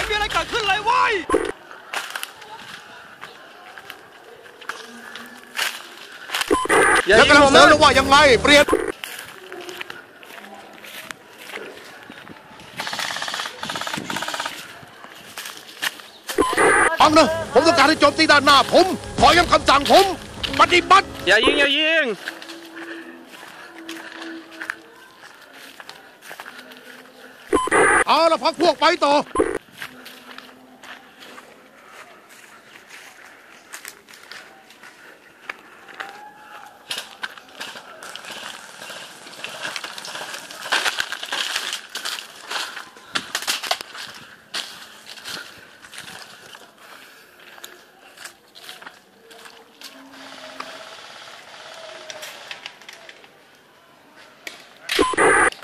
เห็นมีอะไรเกิดขึ้นเลยเว้ยแล้วกำลังเสริมหรือว่ายังไงเปลี่ยนฟังนะผมต้องการให้โจมตีด้านหน้าผมขอย้ำคำสั่งผมปฏิบัติอย่ายิงอย่ายิงเอาละพักพวกไปต่อ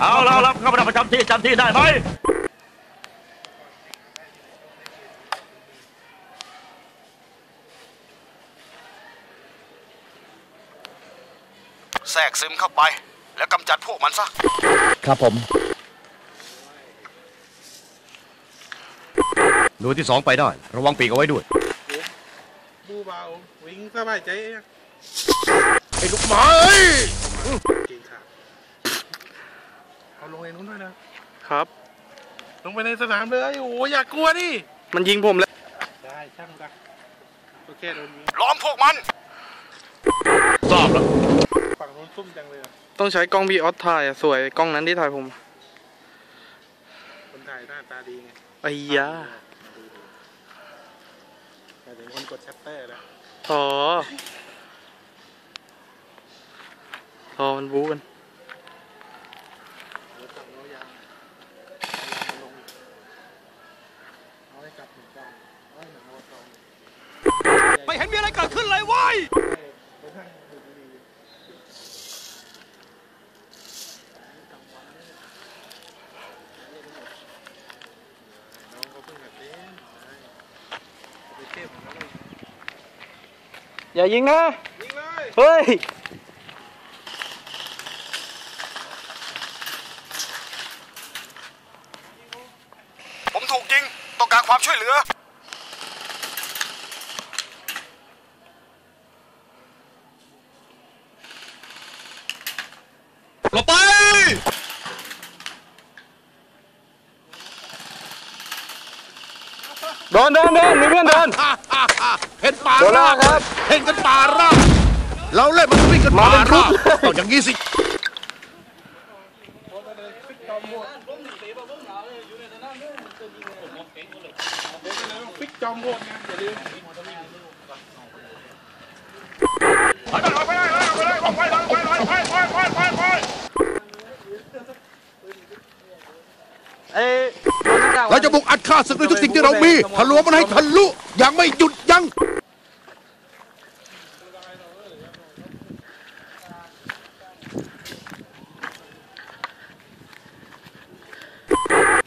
เอาแล้วเข้ามาประจำที่ได้ไหมแทรกซึมเข้าไปแล้วกำจัดพวกมันซะครับผมหน่วยที่2ไปได้ระวังปีกเอาไว้ด้วยบูเบาวิ่งสบายใจไอ้ลูกหมาเอ้ยเก่งค่ะเอาลงในนู้นด้วยนะครับลงไปในสนามเลยโอ้อยากกลัวดิมันยิงผมแล้วได้ช่างกันโอเคโดนยิงล้อมพวกมันทราบแล้วฝั่งนู้นซุ่มจังเลยต้องใช้กล้องบีออสถ่ายสวยกล้องนั้นที่ถ่ายผมคนถ่ายหน้าตาดีไงไอ้ยาแต่ถึงคนกดชัตเตอร์แล้วมันบู๊กันไม่เห็นมีอะไรเกิดขึ้นเลยเว้ยอย่ายิงนะเฮ้ยผมถูกยิงต้องการความช่วยเหลือหลบไปโดนมีเพื่อนโดนเห็นป่าราบครับเห็นกันป่าราบเราเล่นมันวิ่งกันป่าราบต้องอย่างนี้สิฟิกจอมโหดนะอย่าลืมเราจะบุกอัดฆ่าศึกด้วยทุกสิ่งที่เรามีทะลวงมันให้ทะลุยังไม่หยุดยั้ง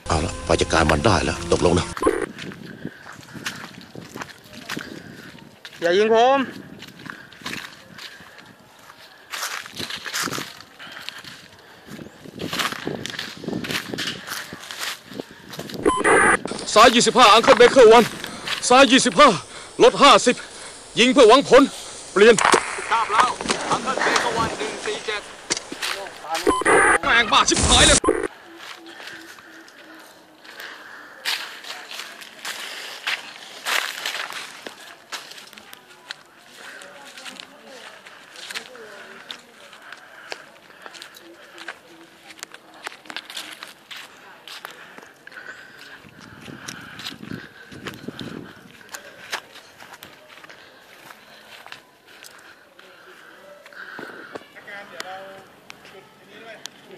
เอาละไปจัดการมันได้แล้วตกลงนะอย่ายิงผมซ้าย25อังเคิลเบเกอร์วันซ้าย25ลด50ยิงเพื่อหวังผลเปลี่ยนทราบแล้วอังเคิลเบเกอร์วัน147แม่งบ้าชิบหายเลย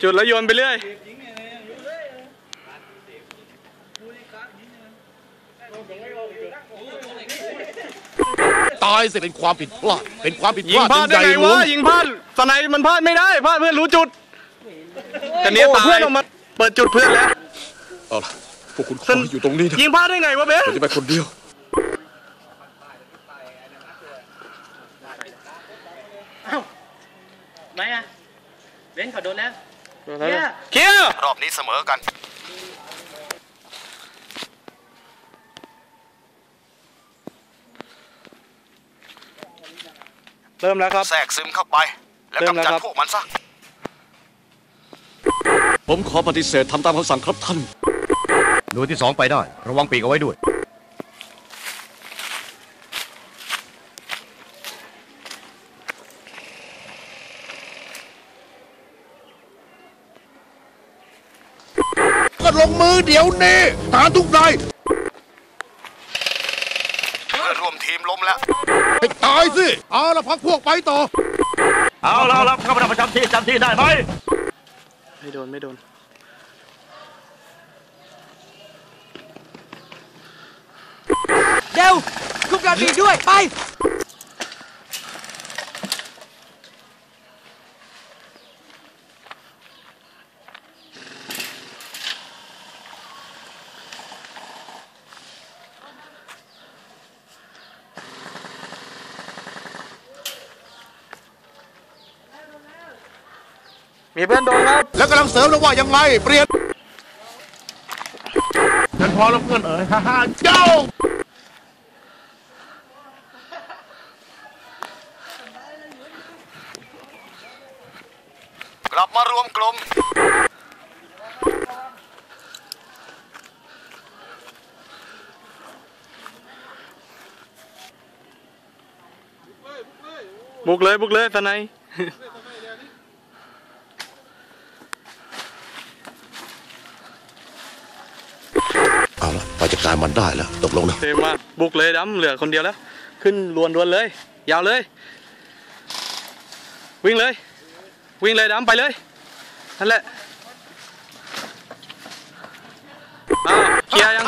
จุดแล้วโยนไปเรื่อยตายสิเป็นความผิดพลาดยิงพลาดได้ไงวะยิงพลาดสไนมันพลาดไม่ได้พลาดเพื่อนรู้จุดแต่เนี้ยตายเพื่อนออกมาเปิดจุดเพื่อนแล้วเอาล่ะพวกคุณขออยู่ตรงนี้นะยิงพลาดได้ไงวะเบสจะไปคนเดียวไม่อะเว้นเขาโดนแล้วเคลียร์รอบนี้เสมอกัน เริ่มแล้วครับแทรกซึมเข้าไปแล้วกำจัดพวกมันซะผมขอปฏิเสธทำตามคำสั่งครับท่านหน่วยที่2ไปได้ระวังปีกเอาไว้ด้วยก็ลงมือเดี๋ยวนี้ทหารทุกนายเพื่อนร่วมทีมล้มแล้วให้ตายสิเอาละพักพวกไปต่อเอาแล้วเข้ามาประจำที่ได้ไหมไม่โดนเดี๋ยวคุกการบีด้วยไปมีเพื่อนโดนครับแล้วกำลังเสริมแล้วว่ายังไงเปลี่ยนฉันพอแล้วเพื่อนฮ่าเจ้ากลับมารวมกลุ่มบุกเลยตอนไหนเอาละไปจัดการมันได้แล้วตกลงนะเทมาบุกเลยดำเหลือคนเดียวแล้วขึ้นรวนเลยยาวเลยวิ่งเลยดำไปเลยนั่นแหละเคลียร์ยัง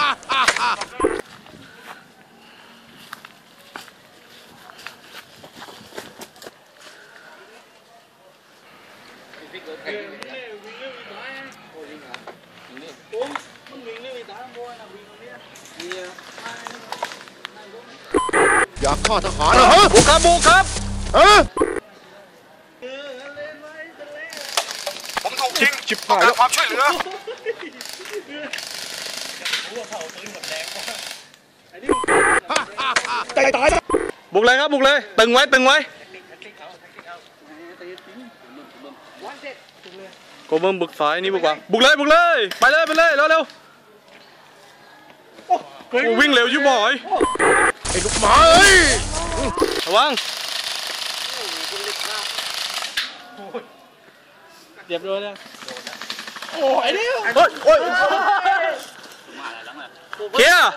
อยากฆ่าทหารเหรอบุกครับผมถูกยิงต้องการความช่วยเหลือใจตายบุกเลยครับตึงไว้โกเบิ้มบุกสายนี่บุกว่าบุกเลยไปเลยเร็ววิ่งเร็วชิบหายไอ้ลูกหมาเอ้ยระวังเรียบร้อยแล้วโอ้ยเดียวเคลียร์